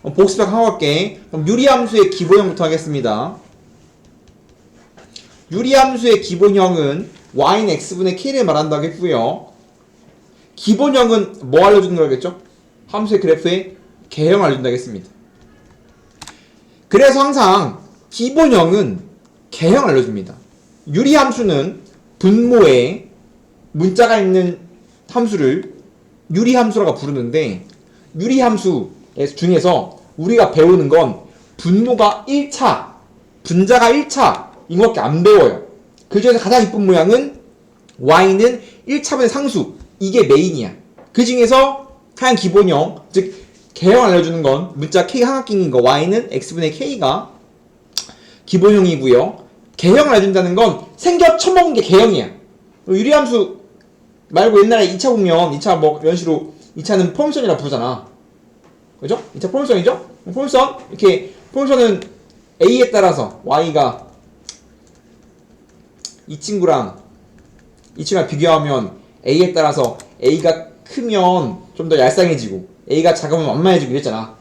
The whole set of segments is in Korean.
복습하고 할게. 그럼 유리함수의 기본형부터 하겠습니다. 유리함수의 기본형은 y는 x분의 k를 말한다고 했고요. 기본형은 뭐 알려주는 거겠죠? 함수의 그래프의 개형을 알려준다고 했습니다. 그래서 항상 기본형은 개형을 알려줍니다. 유리함수는 분모에 문자가 있는 함수를 유리함수라고 부르는데, 유리함수 중에서 우리가 배우는 건 분모가 1차, 분자가 1차 이거밖에 안 배워요. 그 중에서 가장 이쁜 모양은 y는 1차분의 상수, 이게 메인이야. 그 중에서 가장 기본형, 즉 개형 알려주는 건 문자 k 삼각형인 거 y는 x분의 k가 기본형이고요. 개형을 알려준다는 건 생겨 처먹은 게 개형이야. 유리함수 말고 옛날에 2차 보면 2차 뭐 이런 식으로 2차는 포물선이라고 부르잖아. 그죠? 2차 포물선이죠? 포물선, 이렇게 포물선은 a에 따라서 y가 이 친구랑 비교하면 a에 따라서 a가 크면 좀 더 얄쌍해지고 a가 작으면 완만해지고 이랬잖아.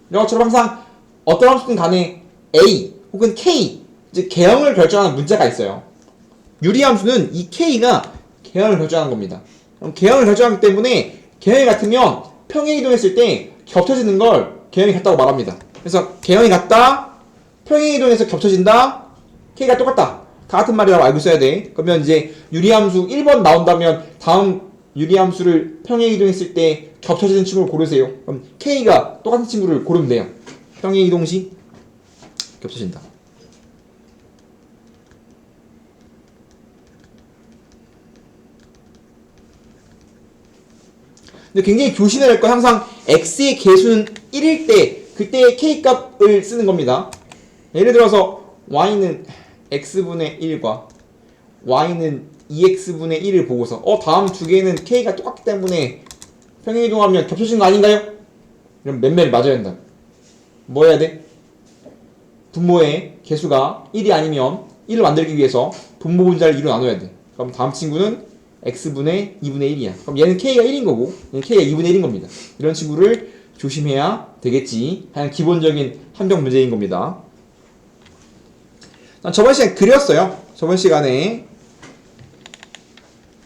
이런 것처럼 항상 어떤 함수든 간에 a 혹은 k, 즉 개형을 결정하는 문자가 있어요. 유리함수는 이 k가 개형을 결정하는 겁니다. 그럼 개형을 결정하기 때문에 개형이 같으면 평행 이동했을 때 겹쳐지는 걸 개형이 같다고 말합니다. 그래서 개형이 같다, 평행 이동해서 겹쳐진다, k가 똑같다, 다 같은 말이라고 알고 있어야 돼. 그러면 이제 유리함수 1번 나온다면 다음 유리함수를 평행 이동했을 때 겹쳐지는 친구를 고르세요. 그럼 k가 똑같은 친구를 고르면 돼요. 평행 이동 시 겹쳐진다. 근데 굉장히 조심해야 할 건 항상 x의 개수는 1일 때 그때의 k값을 쓰는 겁니다. 예를 들어서 y는 x분의 1과 y는 2x분의 1을 보고서 다음 두 개는 k가 똑같기 때문에 평행이동하면 겹쳐지는 거 아닌가요? 이러면 맨맨 맞아야 한다. 뭐 해야 돼? 분모의 개수가 1이 아니면 1을 만들기 위해서 분모 분자를 2로 나눠야 돼. 그럼 다음 친구는 x분의 2분의 1이야. 그럼 얘는 k가 1인 거고 얘는 k가 2분의 1인 겁니다. 이런 친구를 조심해야 되겠지. 그냥 기본적인 함정 문제인 겁니다. 저번 시간에 그렸어요. 저번 시간에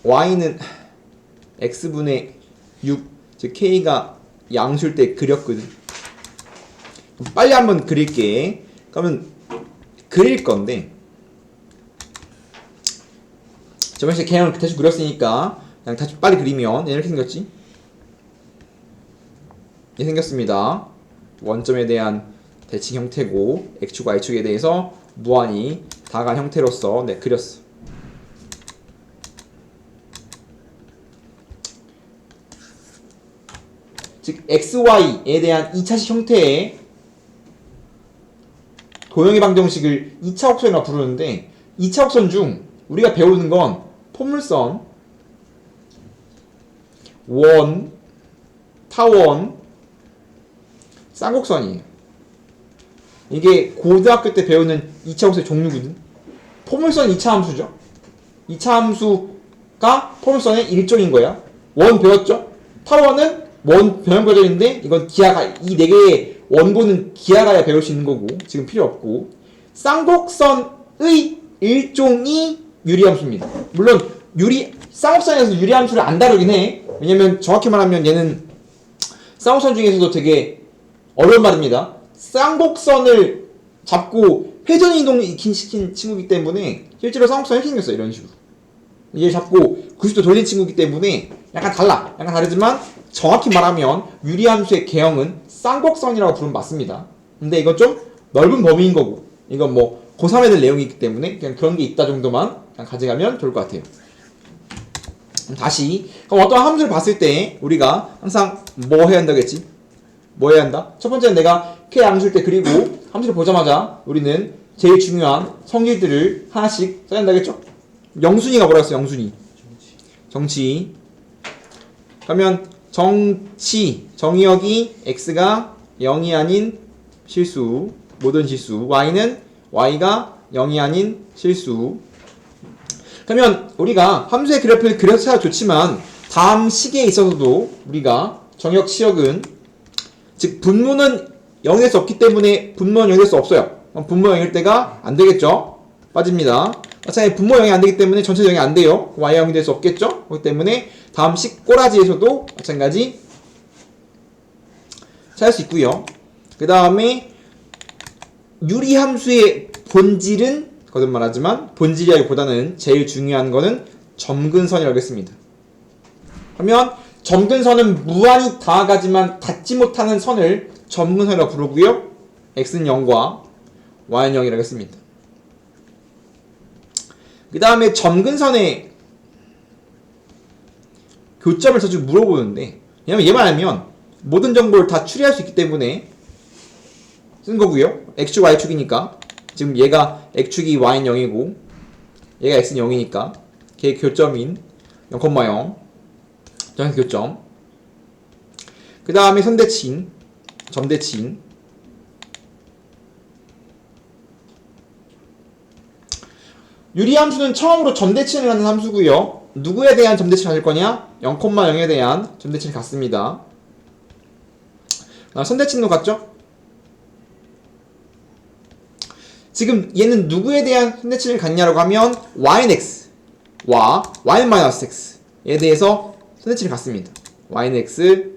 y는 x분의 6, 즉 k가 양수일 때 그렸거든. 빨리 한번 그릴게. 그러면 그릴 건데 저번 시간에 개형을 대충 그렸으니까 그냥 다시 빨리 그리면 이렇게 생겼지? 이렇게 생겼습니다. 원점에 대한 대칭 형태고 x축과 y축에 대해서 무한히 다간 형태로서 그렸어. 즉 xy에 대한 2차식 형태의 도형의 방정식을 2차 곡선이라고 부르는데 2차 곡선 중 우리가 배우는 건 포물선, 원, 타원, 쌍곡선이에요. 이게 고등학교 때 배우는 2차 함수의 종류거든. 포물선 2차 함수죠. 2차 함수가 포물선의 일종인 거야. 원 배웠죠? 타원은 원 변형 과정인데 이건 기하가, 이 네 개의 원본은 기하가야 배울 수 있는 거고 지금 필요 없고, 쌍곡선의 일종이 유리함수입니다. 물론 쌍곡선에서 유리함수를 안 다루긴 해. 왜냐면 정확히 말하면 얘는 쌍곡선 중에서도 되게 어려운 말입니다. 쌍곡선을 잡고 회전이동 시킨 친구이기 때문에 실제로 쌍곡선이 이렇게 생겼어. 이런 식으로 얘를 잡고 90도 돌린 친구이기 때문에 약간 달라. 약간 다르지만 정확히 말하면 유리함수의 개형은 쌍곡선이라고 부르면 맞습니다. 근데 이건 좀 넓은 범위인 거고 이건 뭐 고3에 될 내용이기 때문에 그냥 그런 게 있다 정도만 그냥 가져가면 좋을 것 같아요. 다시 그럼 어떤 함수를 봤을 때 우리가 항상 뭐 해야 한다겠지? 뭐 해야 한다? 첫 번째는 내가 k 함수일 때 그리고 함수를 보자마자 우리는 제일 중요한 성질들을 하나씩 써야 한다겠죠? 영순이가 뭐라 했어? 영순이 정치. 그러면 정의역이 x가 0이 아닌 실수, 모든 실수, y는 y가 0이 아닌 실수. 그러면 우리가 함수의 그래프를 그려서 좋지만 다음 시기에 있어서도 우리가 정역 치역은, 즉 분모는 0이 될 수 없기 때문에 분모는 0이 될 수 없어요. 그럼 분모 0일 때가 안 되겠죠? 빠집니다. 마찬가지로 분모 0이 안 되기 때문에 전체 0이 안 돼요. y가 0이 될 수 없겠죠? 그렇기 때문에 다음 식 꼬라지에서도 마찬가지 찾을 수 있고요. 그 다음에 유리함수의 본질은 거듭말하지만 본질이라기보다는 제일 중요한 거는 점근선이라고 했습니다. 그러면 점근선은 무한히 다가가지만 닿지 못하는 선을 점근선이라고 부르고요. x는 0과 y는 0이라고 했습니다. 그 다음에 점근선의 교점을 자주 물어보는데, 왜냐면 얘만 알면 모든 정보를 다 추리할 수 있기 때문에 쓴 거고요. x축 y축이니까 지금 얘가 x축이 y는 0이고 얘가 x는 0이니까 걔 교점인 0,0 정확히 교점. 그 다음에 선대칭, 점대칭. 유리함수는 처음으로 점대칭을 하는 함수고요. 누구에 대한 점대칭을 가질 거냐? 0,0에 대한 점대칭을 갖습니다. 선대칭도 같죠? 지금 얘는 누구에 대한 선대칭을 갖냐라고 하면 y는 x와 y는 마이너스 x에 대해서 선대칭을 갖습니다. y는 x,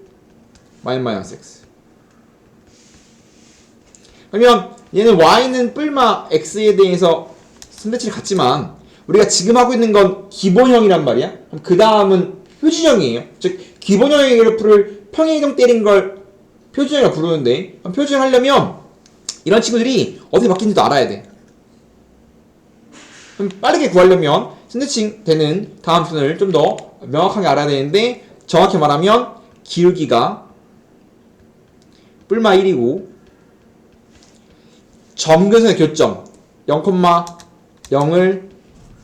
y는 마이너스 x. 그러면 얘는 y는 뿔마 x에 대해서 선대칭을 갖지만 우리가 지금 하고 있는 건 기본형이란 말이야. 그럼 그 다음은 표준형이에요. 즉 기본형의 그래프를 평행이동 때린 걸 표준형이라고 부르는데, 표준형 하려면 이런 친구들이 어떻게 바뀌는지도 알아야 돼. 그럼 빠르게 구하려면 선대칭 되는 다음 순을 좀 더 명확하게 알아야 되는데, 정확히 말하면 기울기가 뿔마 1이고 점근선의 교점 0,0을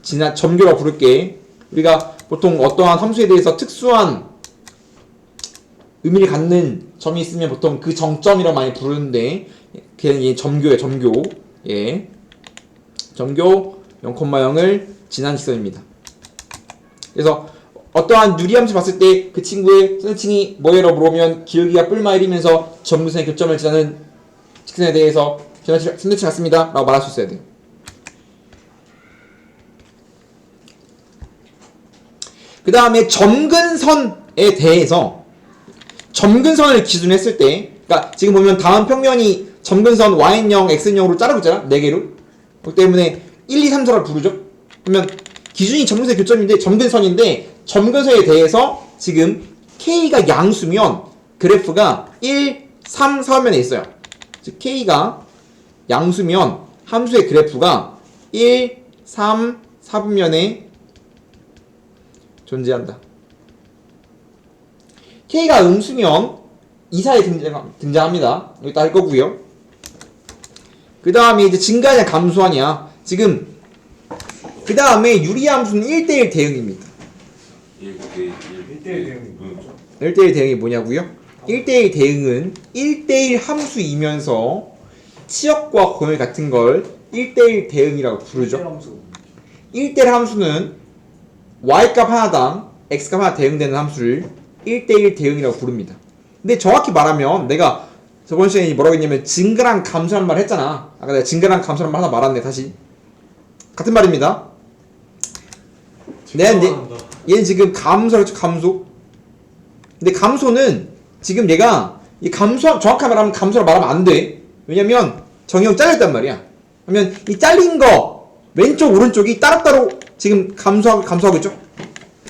지나 점교라고 부를게. 우리가 보통 어떠한 함수에 대해서 특수한 의미를 갖는 점이 있으면 보통 그 정점이라고 많이 부르는데, 걔는 얘 점교예요. 점교. 예. 점교 0,0을 지난 직선입니다. 그래서 어떠한 유리함수 봤을 때 그 친구의 선대칭이 뭐예요? 물어보면 기울기가 뿔마 1이면서 점근선의 교점을 지나는 직선에 대해서 선대칭 같습니다 라고 말할 수 있어야 돼요. 그 다음에 점근선에 대해서 점근선을 기준으로 했을 때, 그러니까 지금 보면 다음 평면이 점근선 y는 0, x는 0으로 자르고 있잖아. 4개로. 그렇기 때문에 1, 2, 3, 4를 부르죠. 그러면 기준이 점근선의 교점인데 점근선인데, 점근선에 대해서 지금 k가 양수면 그래프가 1, 3, 4면에 있어요. 즉 k가 양수면 함수의 그래프가 1, 3, 4분면에 존재한다. k가 음수면 이 사이에 등장합니다. 여기다 할 거고요. 그 다음에 이제 증가하냐 감소하냐. 지금 그 다음에 유리함수는 1대1 대응입니다. 1대1 대응이 뭐였죠? 1대1 대응이 뭐냐고요? 1대1 대응은 1대1 함수이면서 치역과 공열 같은 걸 1대1 대응이라고 부르죠. 1대1 함수는 y값 하나당 x값 하나 대응되는 함수를 1대1 대응이라고 부릅니다. 근데 정확히 말하면 내가 저번 시간에 뭐라고 했냐면 증가랑 감소란 말 했잖아. 아까 내가 증가랑 감소란 말 하나 말았네. 다시 같은 말입니다. 얘는 지금 감소를 했죠. 감소. 근데 감소는 지금 얘가 이 감소, 정확하게 말하면 감소를 말하면 안 돼. 왜냐면 정형 잘렸단 말이야. 그러면 이 잘린 거 왼쪽 오른쪽이 따로따로 지금 감소하고 있죠.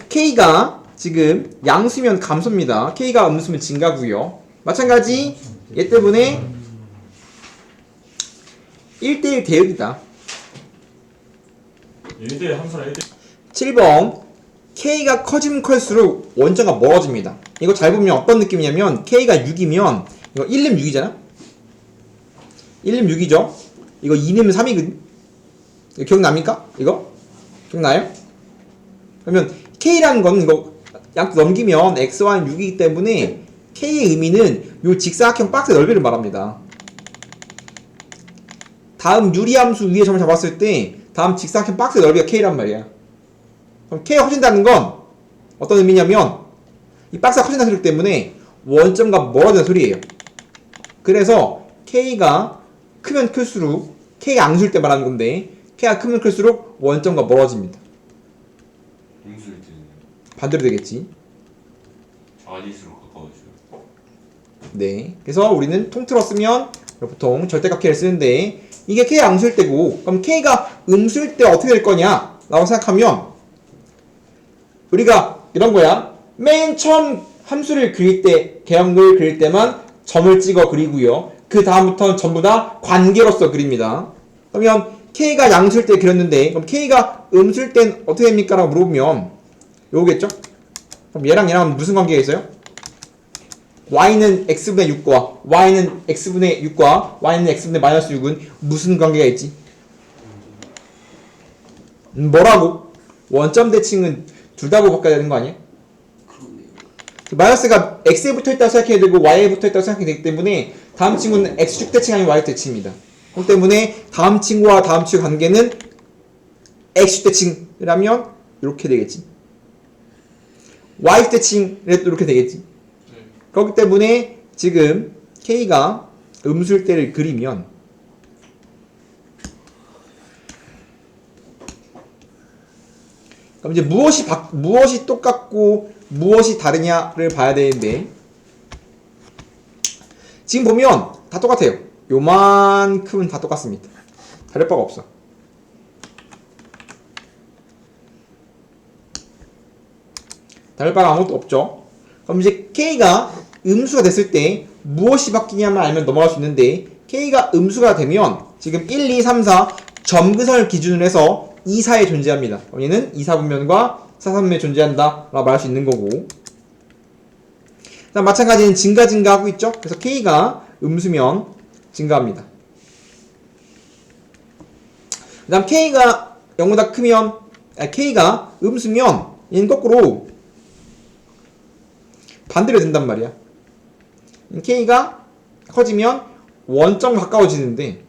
k가 지금 양수면 감소입니다. k가 음수면 증가고요. 마찬가지 얘 때문에 1대1 대응이다. 1대1 함수랑 1대1 7번 k가 커지면 클수록 원점과 멀어집니다. 이거 잘 보면 어떤 느낌이냐면 k가 6이면 이거 1름 6이잖아. 1름 6이죠. 이거 2름 3이거든. 이거 기억납니까? 이거? 기억나요? 그러면 k라는 건 이거 약 넘기면 x, y는 6이기 때문에 k의 의미는 요 직사각형 박스의 넓이를 말합니다. 다음 유리함수 위에 점을 잡았을 때 다음 직사각형 박스의 넓이가 k란 말이야. 그럼 k가 커진다는 건 어떤 의미냐면 이 박스가 커진다는 소리 때문에 원점과 멀어지는 소리예요. 그래서 K가 크면 클수록 K가 앙수일 때 말하는 건데 K가 크면 클수록 원점과 멀어집니다. 음수일 때는 반대로 되겠지. 아리수로 가까워져요. 네. 그래서 우리는 통틀어 쓰면 보통 절대값 K를 쓰는데 이게 K가 앙수일 때고 그럼 K가 음수일 때 어떻게 될 거냐 라고 생각하면 우리가 이런 거야. 맨 처음 함수를 그릴 때 개형을 그릴 때만 점을 찍어 그리고요. 그 다음부터는 전부 다 관계로서 그립니다. 그러면 K가 양수일 때 그렸는데 그럼 K가 음수일 땐 어떻게 됩니까? 라고 물어보면 요거겠죠? 그럼 얘랑 무슨 관계가 있어요? y는 x분의 6과 y는 x분의 6과 y는 x분의 마이너스 6은 무슨 관계가 있지? 뭐라고? 원점 대칭은 둘 다 바꿔야 되는 거 아니야? 마이너스가 x에 붙어있다고 생각해야 되고 y에 붙어있다고 생각해야 되기 때문에 다음 친구는 x축 대칭 아니면 y축 대칭입니다. 그렇기 때문에 다음 친구와 다음 친구의 관계는 x축 대칭이라면 이렇게 되겠지. y축 대칭이라면 이렇게 되겠지. 그렇기 때문에 지금 K가 음수일 때를 그리면 그럼 이제 무엇이 똑같고 무엇이 다르냐를 봐야 되는데 지금 보면 다 똑같아요. 요만큼은 다 똑같습니다. 다를 바가 없어. 다를 바가 아무것도 없죠. 그럼 이제 K가 음수가 됐을 때 무엇이 바뀌냐만 알면 넘어갈 수 있는데 K가 음수가 되면 지금 1, 2, 3, 4 점근선을 기준으로 해서 2, 4에 존재합니다. 얘는 2, 4분면과 4, 3분면에 존재한다 라고 말할 수 있는 거고 그다음 마찬가지는 증가하고 있죠. 그래서 K가 음수면 증가합니다. 그 다음 K가 0보다 크면 K가 음수면 얘는 거꾸로 반대로 된단 말이야. K가 커지면 원점 가까워지는데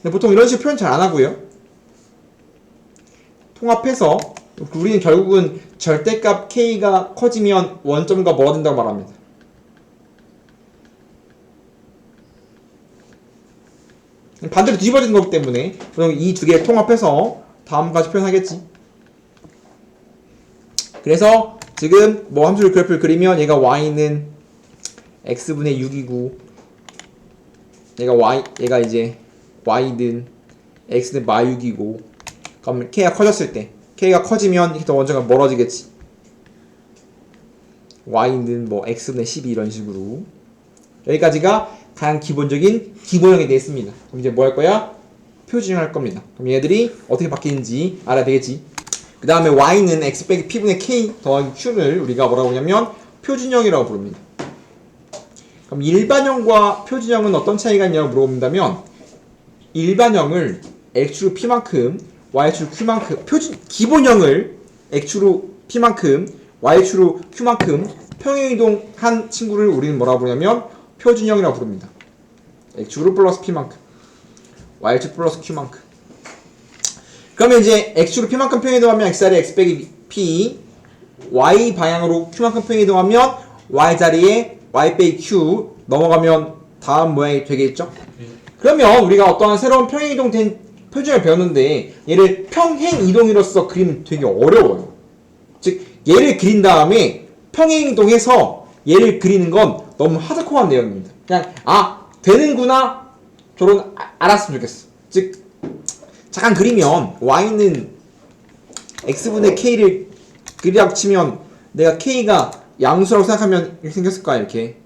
근데 보통 이런 식으로 표현 잘 안 하고요. 통합해서 우리는 결국은 절대값 K가 커지면 원점과 멀어진다고 말합니다. 반대로 뒤집어지는 거기 때문에 이 두 개를 통합해서 다음까지 표현하겠지. 그래서 지금 뭐 함수를 그래프를 그리면 얘가 y는 x분의 6이고 얘가 이제 y는 x는 마6이고 그럼 k가 커졌을 때 k가 커지면 이렇게 더 원점과 멀어지겠지. y는 뭐 x분의 12 이런 식으로 여기까지가 가장 기본적인 기본형에 대해 있습니다. 그럼 이제 뭐 할 거야? 표준형 할 겁니다. 그럼 얘들이 어떻게 바뀌는지 알아야 되겠지. 그 다음에 y는 x 빼기 p분의 k 더하기 q를 우리가 뭐라고 하냐면 표준형이라고 부릅니다. 그럼 일반형과 표준형은 어떤 차이가 있냐고 물어본다면 일반형을 x축으로 p만큼 y축으로 q만큼 기본형을 x축으로 p만큼 y축으로 q만큼 평행이동한 친구를 우리는 뭐라고 부르냐면 표준형이라고 부릅니다. x축으로 플러스 p만큼 y축 플러스 q만큼 그러면 이제 x축으로 p만큼 평행이동하면 x자리에 x 빼기 p y 방향으로 q만큼 평행이동하면 y자리에 y 빼기 q 넘어가면 다음 모양이 되겠죠? 그러면 우리가 어떠한 새로운 평행이동된 표준을 배웠는데 얘를 평행이동으로서 그리면 되게 어려워요. 즉 얘를 그린 다음에 평행이동해서 얘를 그리는 건 너무 하드코어한 내용입니다. 그냥 되는구나 저런 알았으면 좋겠어. 즉 잠깐 그리면 y는 x분의 k를 그리라고 치면 내가 k가 양수라고 생각하면 이렇게 생겼을 거야 이렇게.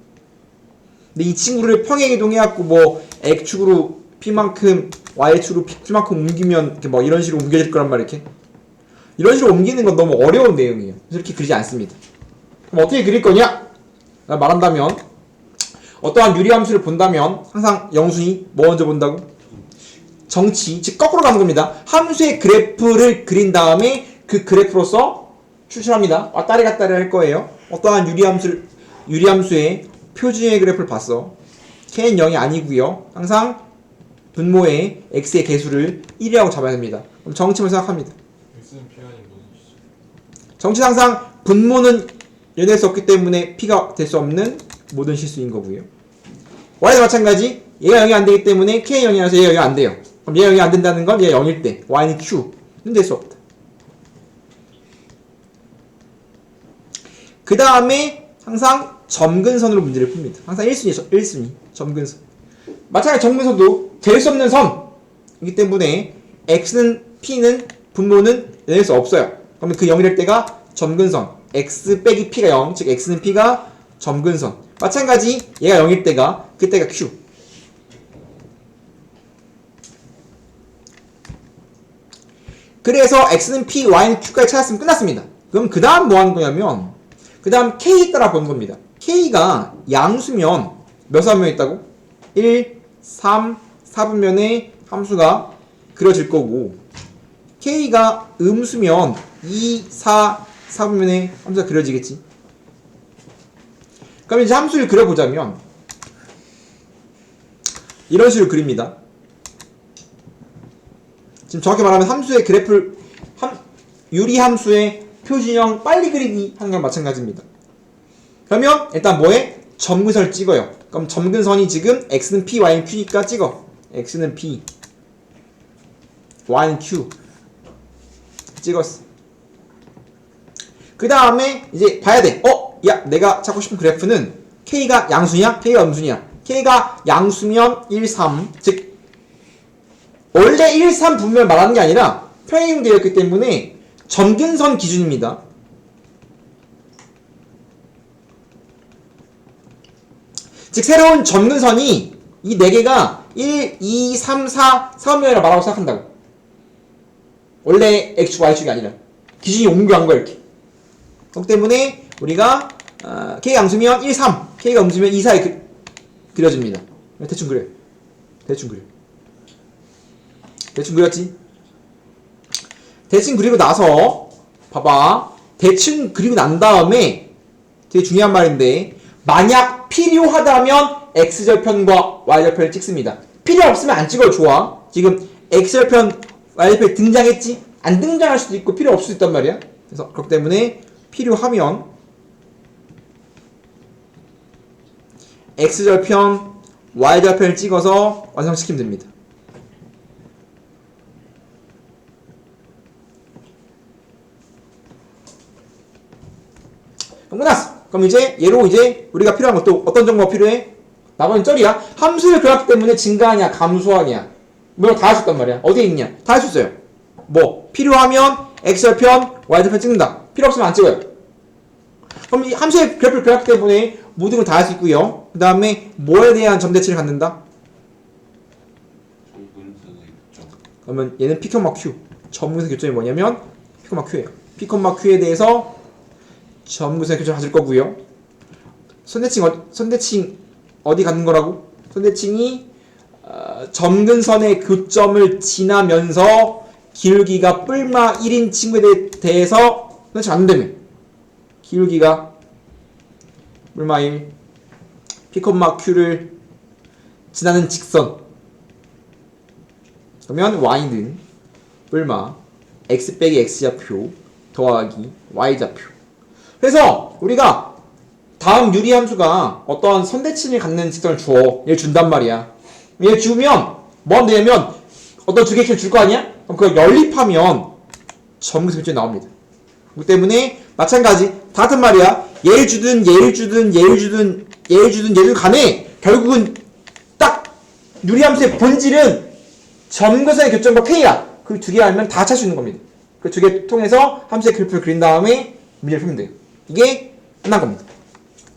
근데 이 친구를 평행이동해갖고 뭐 x축으로 p만큼 y축으로 q만큼 옮기면 이렇게 뭐 이런 식으로 옮겨질 거란 말이야 이렇게. 이런 식으로 옮기는 건 너무 어려운 내용이에요. 그래서 이렇게 그리지 않습니다. 그럼 어떻게 그릴 거냐? 말한다면 어떠한 유리함수를 본다면 항상 영순위 뭐 먼저 본다고? 정치, 즉 거꾸로 가는 겁니다. 함수의 그래프를 그린 다음에 그 그래프로서 추출합니다. 왔다리 갔다리 할 거예요. 어떠한 유리함수의 표준의 그래프를 봤어. k는 0이 아니고요. 항상 분모의 x의 개수를 1이라고 잡아야 됩니다. 그럼 정치만 생각합니다. x는 p 아닌 뭐지? 정치는 항상 분모는 연해할 수 없기 때문에 p가 될 수 없는 모든 실수인 거고요. y도 마찬가지. 얘가 0이 안 되기 때문에 k 0이라서 얘가 0이 안 돼요. 그럼 얘가 0이 안 된다는 건 얘가 0일 때 y는 q는 될 수 없다. 그 다음에 항상 점근선으로 문제를 풉니다. 항상 1순위 점근선. 마찬가지 점근선도 될 수 없는 선이기 때문에 x는 p는 분모는 낼 수 없어요. 그러면 그 0이 될 때가 점근선 x 빼기 p가 0, 즉 x는 p가 점근선. 마찬가지 얘가 0일 때가 그때가 q. 그래서 x는 p, y는 q까지 찾았으면 끝났습니다. 그럼 그 다음 뭐 하는 거냐면 그 다음 k 따라 보는 겁니다. k가 양수면 몇 사분면 있다고? 1, 3, 4분면의 함수가 그려질 거고 k가 음수면 2, 4, 4분면의 함수가 그려지겠지. 그럼 이제 함수를 그려보자면 이런 식으로 그립니다. 지금 정확히 말하면 함수의 그래프를 유리함수의 표준형 빨리 그리기 하는 건 마찬가지입니다. 그러면 일단 뭐에? 점근선을 찍어요. 그럼 점근선이 지금 x는 p, y는 q니까 찍어. x는 p, y는 q 찍었어. 그 다음에 이제 봐야 돼. 야, 내가 찾고 싶은 그래프는 k가 양수냐? k가 음수냐? k가 양수면 1, 3. 즉 원래 1, 3 분면을 말하는 게 아니라 평행되었기 때문에 점근선 기준입니다. 즉 새로운 점근선이 이 4개가 1, 2, 3, 4, 4분면이라고 말하고 생각한다고. 원래 x축, y축이 아니라 기준이 옮겨간 거야 이렇게. 그렇기 때문에 우리가 K가 양수면 1, 3, K가 음수면 2, 4에 그려집니다. 대충 그려. 대충 그렸지? 대충 그리고 나서 봐봐. 대충 그리고 난 다음에 되게 중요한 말인데 만약 필요하다면 x절편과 y절편을 찍습니다. 필요 없으면 안 찍어도 좋아. 지금 x절편, y절편이 등장했지? 안 등장할 수도 있고 필요 없을 수도 있단 말이야. 그래서 그렇기 때문에 필요하면 x절편, y절편을 찍어서 완성시키면 됩니다. 그럼 끝났어. 그럼 이제 얘로 이제 우리가 필요한 것도 어떤 정보가 필요해? 나머지는 쩔이야. 함수를 그렸기 때문에 증가하냐 감소하냐 뭐 다 할 수 있단 말이야. 어디에 있냐? 다 할 수 있어요. 뭐 필요하면 x절편, y절편 찍는다. 필요 없으면 안 찍어요. 그럼 이 함수의 그래프를 그렸기 때문에 모든 걸 다 할 수 있고요. 그 다음에 뭐에 대한 점대치를 갖는다? 점근선의 교점. 그러면 얘는 p, q. 점근선의 교점이 뭐냐면 p, q예요. p, q에 대해서 점근선의 교점을 가질 거고요. 선대칭 어디 갖는 거라고? 선대칭이 점근선의 교점을 지나면서 기울기가 뿔마 1인 친구에 대해서 선대칭 안 된다며. 기울기가 뿔마 1, p, q를 지나는 직선. 그러면 y는 뿔마 x 빼기 x좌표 더하기 y좌표. 그래서 우리가 다음 유리함수가 어떠한 선대칭을 갖는 직선을 줘. 얘를 준단 말이야. 얘를 주면 뭐 하면 되냐면 어떤 두 개의 키를 줄 거 아니야? 그럼 그걸 연립하면 점근선 교점이 나옵니다. 그렇기 때문에 마찬가지 다 같은 말이야. 얘를 주든 간에 결국은 딱 유리함수의 본질은 점근선의 교점과 k야. 그 두 개 알면 다 찾을 수 있는 겁니다. 그 두 개 통해서 함수의 그래프를 그린 다음에 문제를 풀면 돼요. 이게 끝난 겁니다.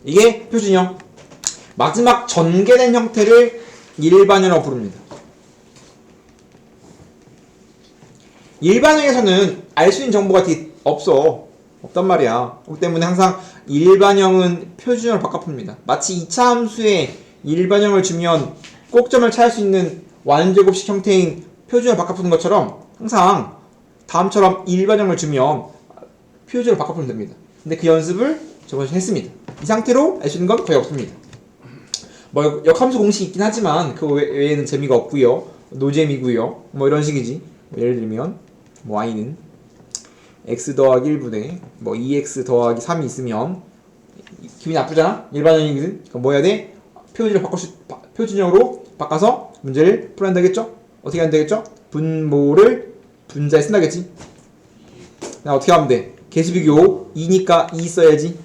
이게 표준형. 마지막 전개된 형태를 일반형이라고 부릅니다. 일반형에서는 알 수 있는 정보가 되게 없단 말이야. 그렇기 때문에 항상 일반형은 표준형을 바꿔 풉니다. 마치 2차 함수에 일반형을 주면 꼭점을 찾을 수 있는 완제곱식 형태인 표준형을 바꿔 푸는 것처럼 항상 다음처럼 일반형을 주면 표준형을 바꿔 풀면 됩니다. 근데 그 연습을 저번 시간에 했습니다. 이 상태로 알 수 있는 건 거의 없습니다. 뭐 역함수 공식이 있긴 하지만 그 외에는 재미가 없고요. 노잼이고요. 뭐 이런 식이지. 뭐 예를 들면 뭐 y는 x 더하기 1분의 뭐 2x 더하기 3이 있으면 기분이 나쁘잖아? 일반적이거든? 그럼 뭐 해야 돼? 표준형으로 바꿔서 문제를 풀어야 되겠죠? 어떻게 하면 되겠죠? 분모를 분자에 쓴다겠지? 나 어떻게 하면 돼? 개수 비교 2니까 2 써야지.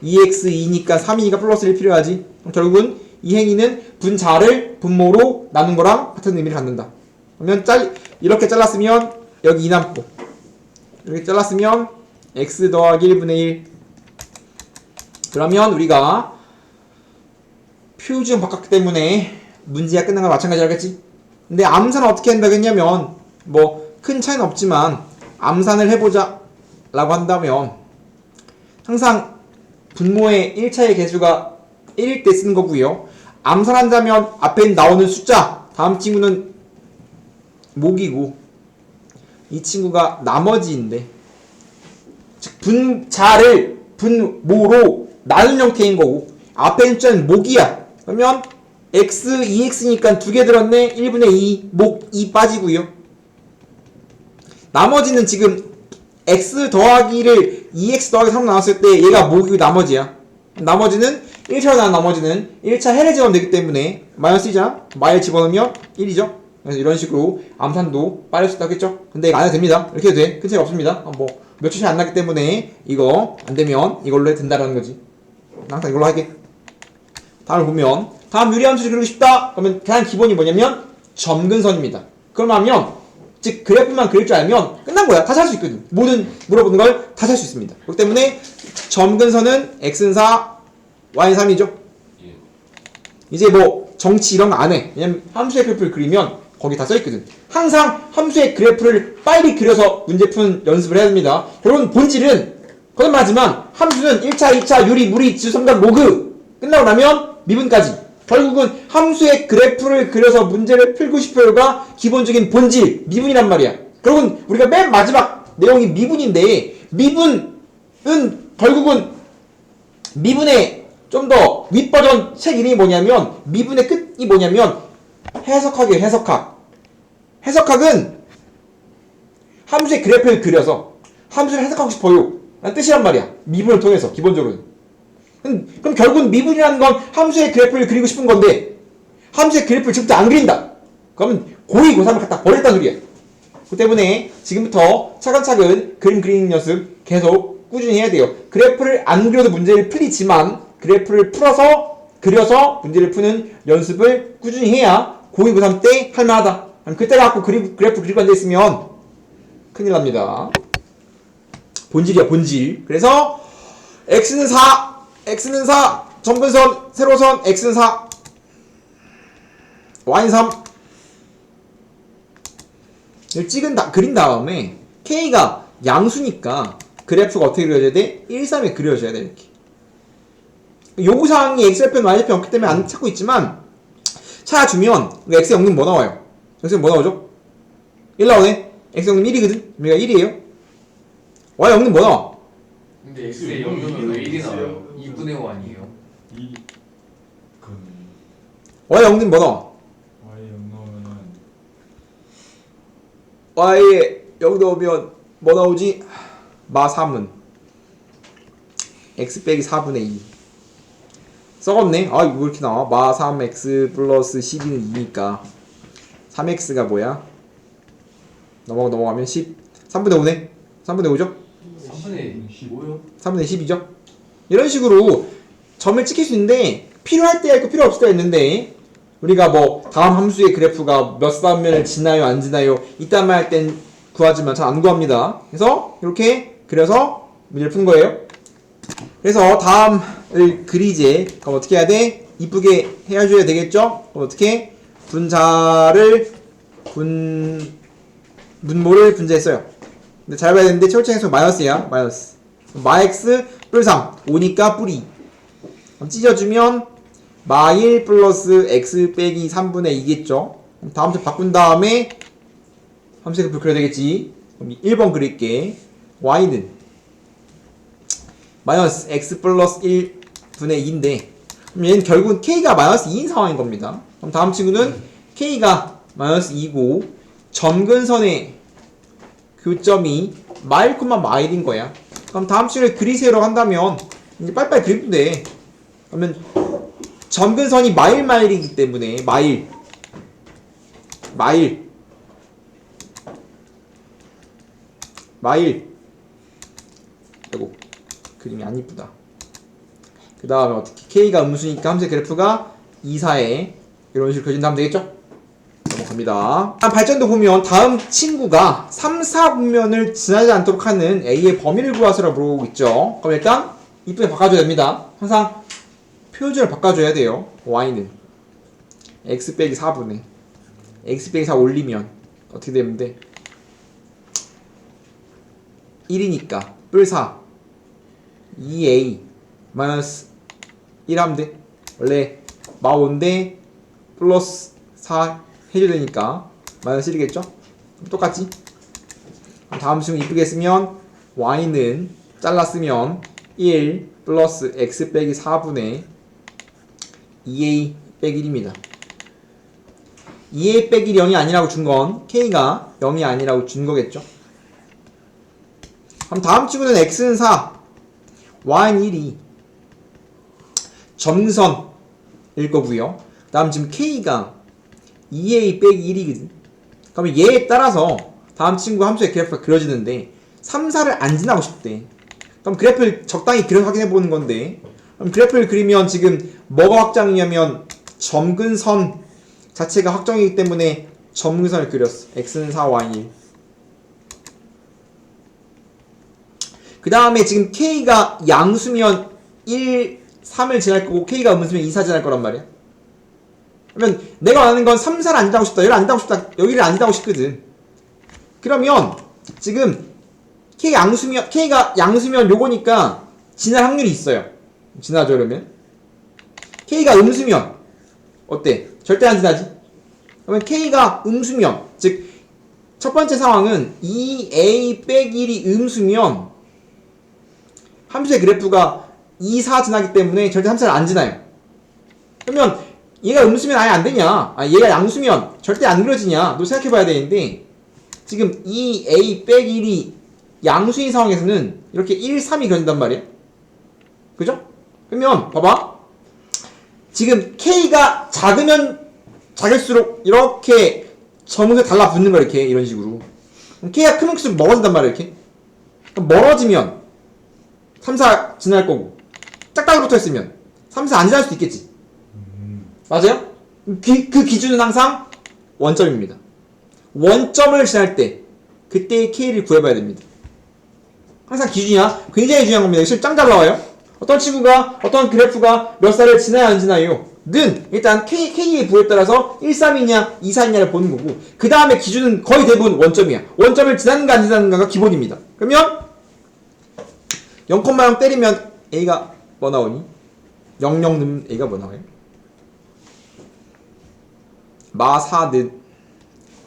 2x 2니까 3이니까 플러스 1 필요하지. 그럼 결국은 이 행위는 분자를 분모로 나눈 거랑 같은 의미를 갖는다. 그러면 이렇게 잘랐으면 여기 2 남고, 이렇게 잘랐으면 x 더하기 1분의 1. 그러면 우리가 표준 바꿨기 때문에 문제가 끝난 건 마찬가지라겠지. 근데 암산은 어떻게 한다겠냐면 뭐 큰 차이는 없지만 암산을 해보자 라고 한다면 항상 분모의 1차의 개수가 1일 때 쓰는 거고요. 암산한다면 앞에 나오는 숫자, 다음 친구는 목이고 이 친구가 나머지인데, 즉 분자를 분모로 나눈 형태인 거고 앞에 있는 숫자는 목이야. 그러면 x, 2x니까 두 개 들었네. 1분의 2, 목 2 빠지고요. 나머지는 지금 x 더하기를 2x 더하기 3 나왔을 때 얘가 목이고 나머지야. 나머지는 1차로 나온 나머지는 1차 해를 집어넣으면 되기 때문에 마이너스 2잖아? 마이를 집어넣으면 1이죠? 그래서 이런 식으로 암산도 빠를 수 있다겠죠? 근데 이거 안 해도 됩니다. 이렇게 해도 돼. 큰 차이 없습니다. 뭐 몇 초 차이 안 나기 때문에 이거 안 되면 이걸로 해도 된다라는 거지. 항상 이걸로 할게. 다음을 보면 다음 유리함수를 그리고 싶다. 그러면 가장 기본이 뭐냐면 점근선입니다. 그러면 즉 그래프만 그릴 줄 알면 끝난 거야. 다시 할 수 있거든. 모든 물어보는 걸 다시 할 수 있습니다. 그렇기 때문에 점근선은 x는 4, y는 3이죠. 예. 이제 뭐 정치 이런 거 안 해. 왜냐면 함수의 그래프를 그리면 거기 다 써있거든. 항상 함수의 그래프를 빨리 그려서 문제 푸는 연습을 해야 됩니다. 결국은 본질은 거듭말하지만 함수는 1차, 2차, 유리, 무리, 지수, 삼각, 로그 끝나고 나면 미분까지. 결국은 함수의 그래프를 그려서 문제를 풀고 싶어요가 기본적인 본질, 미분이란 말이야. 결국은 우리가 맨 마지막 내용이 미분인데, 미분은 결국은 미분의 좀 더 윗버전 책 이름이 뭐냐면, 미분의 끝이 뭐냐면 해석학이에요. 해석학은 함수의 그래프를 그려서 함수를 해석하고 싶어요 라는 뜻이란 말이야. 미분을 통해서 기본적으로는. 그럼 결국은 미분이라는 건 함수의 그래프를 그리고 싶은 건데 함수의 그래프를 지금부터 안 그린다. 그러면 고2, 고3을 갖다 버렸다는 소리야. 그 때문에 지금부터 차근차근 그림 그리는 연습 계속 꾸준히 해야 돼요. 그래프를 안 그려도 문제를 풀리지만 그래프를 그려서 문제를 푸는 연습을 꾸준히 해야 고2, 고3 때 할만하다. 그때 갖고 그래프 그리고 앉아있으면 큰일 납니다. 본질이야, 본질. 그래서 x는 4, 점근선, 세로선, x는 4, y는 3. 이걸 그린 다음에 k가 양수니까 그래프가 어떻게 그려져야 돼? 1, 3에 그려져야 돼. 이렇게. 요구사항이 x좌편, y좌편 없기 때문에 안 찾고 있지만 찾아주면 x 영는 뭐 나와요? x는 뭐 나오죠? 1 나오네? x 영는 1이거든? 우리가 1이에요. y 영는 뭐 나와? 근데 x의 0이면 왜 1이 나와요? 2분의 5 아니에요? 2 그럼 y 영는 뭐 나와? y 0 넣으면은 y에 0 넣으면 뭐 나오지? 마 3은 x 빼기 4분의 2. 썩었네? 아, 이거 왜 이렇게 나와? 마 3x 플러스 12는 2니까 3x가 뭐야? 넘어가면 10. 3분의 5네? 3분의 5죠? 3분의 15요? 3분의 10이죠? 이런 식으로 점을 찍힐 수 있는데 필요할 때가 있고 필요 없을 때가 있는데 우리가 뭐 다음 함수의 그래프가 몇 사면을 지나요 안 지나요 이딴 말 할 땐 구하지만 잘 안 구합니다. 그래서 이렇게 그려서 문제를 푸는 거예요. 그래서 다음을 그리제 그럼 어떻게 해야 돼? 이쁘게 해줘야 되겠죠? 그럼 어떻게? 분모를 분자했어요. 근데 잘 봐야 되는데 철저행수 마이너스야. 마이너스 마x 뿔 3 5니까 뿔2. 그럼 찢어주면 마1 플러스 x 빼기 3분의 2겠죠. 다음 주 바꾼 다음에 함수의 그래프 그려야 되겠지. 그럼 1번 그릴게. y는 마이너스 x 플러스 1분의 2인데 그럼 얘는 결국은 k가 마이너스 2인 상황인 겁니다. 그럼 다음 친구는 k가 마이너스 2고 점근선의 교점이 마일, 마일인 거야. 그럼 다음 친구를 그리세요라고 한다면 이제 빨리빨리 그리면 돼. 그러면 점근선이 마일이기 때문에 마일 아이고 그림이 안 이쁘다. 그 다음에 어떻게 K가 음수니까 함수의 그래프가 2, 4에 이런 식으로 그려진다면 되겠죠? 넘어갑니다. 발전도 보면 다음 친구가 3, 4분면을 지나지 않도록 하는 A의 범위를 구하세요라고 물어보고 있죠. 그럼 일단 이쁘게 바꿔줘야 됩니다. 항상 표준을 바꿔줘야 돼요. Y는 X 빼기 4분의 X 빼기 4 올리면 어떻게 되는데 1이니까 뿔 4 2A 마이너스 1 하면 돼. 원래 마5인데 플러스 4 해줘야 되니까 마이너스 1이겠죠? 똑같지? 다음 식으로 이쁘게 쓰면 y는 잘라 쓰면 1 플러스 x 빼기 4분의 2a 빼기 1입니다. 2a 빼기 0이 아니라고 준 건 k가 0이 아니라고 준 거겠죠? 그럼 다음 친구는 x는 4 y는 1이 점선일 거고요. 다음 지금 k가 2a 빼기 1이거든. 그러면 얘에 따라서 다음 친구 함수의 그래프가 그려지는데 3, 4를 안 지나고 싶대. 그럼 그래프를 적당히 그려 확인해 보는 건데, 그럼 그래프를 그리면 지금 뭐가 확장이냐면 점근선 자체가 확정이기 때문에 점근선을 그렸어. x는 4, y는 1. 그 다음에 지금 k가 양수면 1, 3을 지날 거고 k가 음수면 2, 4 지날 거란 말이야. 그러면 내가 원하는 건 3, 4를 안 지나고 싶다, 여기를 안 지나고 싶다, 여기를 안 지나고 싶거든. 그러면 지금 k가 양수면 요거니까 지날 확률이 있어요. 지나죠. 그러면 k가 음수면 어때? 절대 안 지나지? 그러면 k가 음수면, 즉 첫 번째 상황은 2a 빼기 1이 음수면 함수의 그래프가 2, 4 지나기 때문에 절대 3, 4를 안 지나요. 그러면 얘가 음수면 아예 안 되냐? 얘가 양수면 절대 안 그려지냐? 너 생각해봐야 되는데, 지금 2a 빼기 1이 양수인 상황에서는 이렇게 1, 3이 그려진단 말이야. 그죠? 그러면 봐봐. 지금 k가 작으면 작을수록 이렇게 점에서 달라붙는 거야. 이렇게 이런 식으로. 그럼 k가 크면 클수록 멀어진단 말이야. 이렇게. 그럼 멀어지면 3, 4 지날 거고, 짝짝이 붙어있으면 3, 4 안 지날 수도 있겠지. 맞아요? 그 기준은 항상 원점입니다. 원점을 지날 때 그때의 k를 구해봐야 됩니다. 항상 기준이야. 굉장히 중요한 겁니다. 실제 짱 잘 나와요. 어떤 친구가 어떤 그래프가 몇 살을 지나야 안 지나요? 는 일단 k의 부에 따라서 1, 3이냐 2, 4이냐를 보는 거고, 그 다음에 기준은 거의 대부분 원점이야. 원점을 지나는가 안 지나는가가 기본입니다. 그러면 0,0 때리면 a가 뭐 나오니? 00 넣으면 a가 뭐 나와요? 마 4는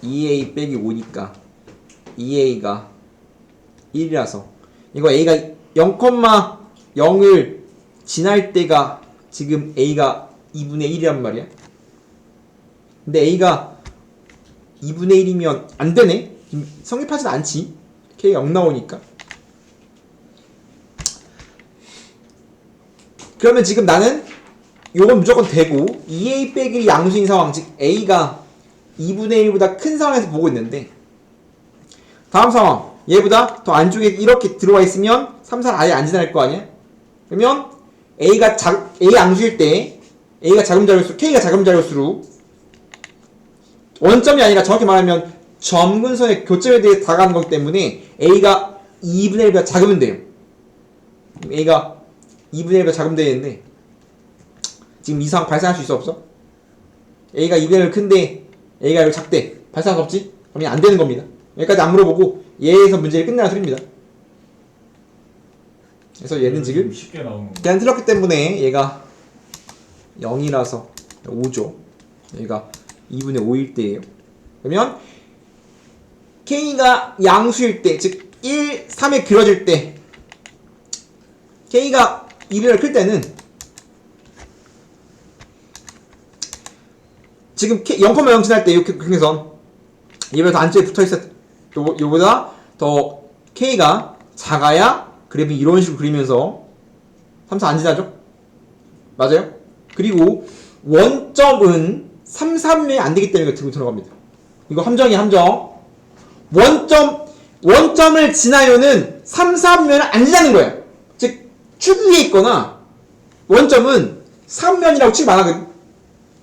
2a 빼기 5니까 2a가 1이라서 이거 a가 0,0을 지날 때가 지금 a가 2분의 1이란 말이야. 근데 a가 2분의 1이면 안 되네? 성립하진 않지. k가 0 나오니까. 그러면 지금 나는 요건 무조건 되고 2a 빼기 양수인 상황, 즉 a가 2분의 1보다 큰 상황에서 보고 있는데, 다음 상황 얘보다 더 안쪽에 이렇게 들어와 있으면 3, 4를 아예 안 지날 거 아니야? 그러면 A 양수일 때 A가 작으면 작을수록 K가 작으면 작을수록 원점이 아니라 정확히 말하면 점근선의 교점에 대해 다가가는 거기 때문에 A가 2분의 1보다 작으면 돼요. A가 2분의 1보다 작으면 되는데 지금 이 상황 발생할 수 있어 없어? A가 2분의 1 큰데 A가 이거 작대. 발생할 수 없지? 그러면 안 되는 겁니다. 여기까지 안 물어보고 얘에서 문제를 끝내라 소리입니다. 그래서 얘는 지금 쉽게 나오는 거. 그냥 틀렸기 때문에 얘가 0이라서 5죠. 얘가 2분의 5일 때예요. 그러면 K가 양수일 때, 즉 1, 3에 그려질 때, K가 2분의 1 클 때는 지금 0,0 지날 때 이렇게 경계선 얘보다 더 안쪽에 붙어있어. 요보다 더 K가 작아야 그래프 이런 식으로 그리면서 3, 4 안 지나죠? 맞아요? 그리고 원점은 3, 3에 안 되기 때문에 이거 들고 들어갑니다. 이거 함정이야, 함정. 원점을 지나요는 3, 3면을 안 지나는 거야. 즉, 축 위에 있거나 원점은 3면이라고 치기 많아거든.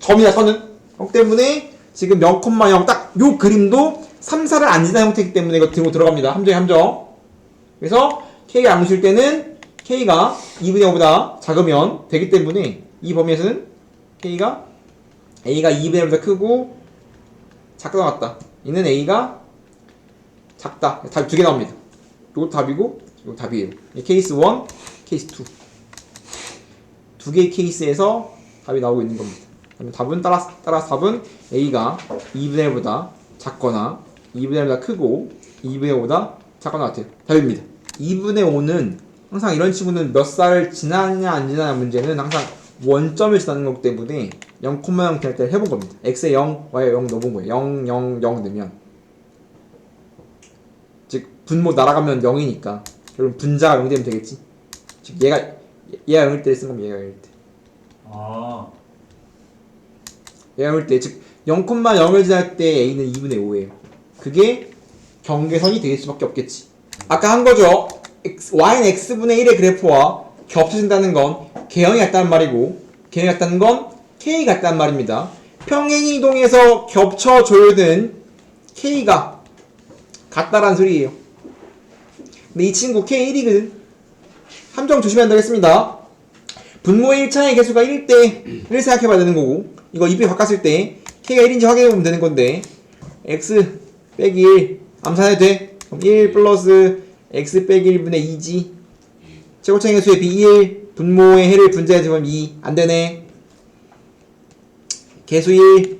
점이나 선은. 그렇기 때문에 지금 0,0 딱 요 그림도 3, 4를 안 지나는 형태이기 때문에 이거 들고 들어갑니다. 함정이 함정. 그래서 K가 양수일 때는 K가 2분의 5보다 작으면 되기 때문에 이 범위에서는 A가 2분의 5보다 크고 작다 나왔다. 이는 A가 작다. 답이 두 개 나옵니다. 이것도 답이고 이것도 답이에요. 케이스 1, 케이스 2. 두 개의 케이스에서 답이 나오고 있는 겁니다. 답은 따라서 답은 A가 2분의 1보다 작거나 2분의 1보다 크고 2분의 5보다 작거나 같아요. 답입니다. 2분의 5는 항상 이런 친구는 몇 살을 지나냐 안 지나냐 문제는 항상 원점을 지나는 거기 때문에 0,0 기할 때 해본 겁니다. x에 0, y에 0 넣어본 거예요. 0, 0, 0 넣으면 즉 분모 날아가면 0이니까 그럼 분자가 0 되면 되겠지. 즉 얘가 0일 때 쓴 겁니다. 얘가 0일 때. 얘가 0일 때 즉 0,0을 지날 때 a는 2분의 5예요. 그게 경계선이 될 수밖에 없겠지. 아까 한 거죠. y는 x분의 1의 그래프와 겹쳐진다는 건 개형이 같다는 말이고 개형이 같다는 건 k가 같다는 말입니다. 평행이동에서 겹쳐줘요는 k가 같다라는 소리예요. 근데 이 친구 k1이거든. 함정 조심해야 되겠습니다. 분모의 1차의 개수가 1일 때 1 생각해봐야 되는 거고 이거 2배 바꿨을 때 k가 1인지 확인해보면 되는 건데 x 빼기 1 암산해도 돼? 그럼 1 플러스 x 빼기 1분의 2지. 최고차의 개수의 b1 분모의 해를 분자해주면 2 안되네. 개수 1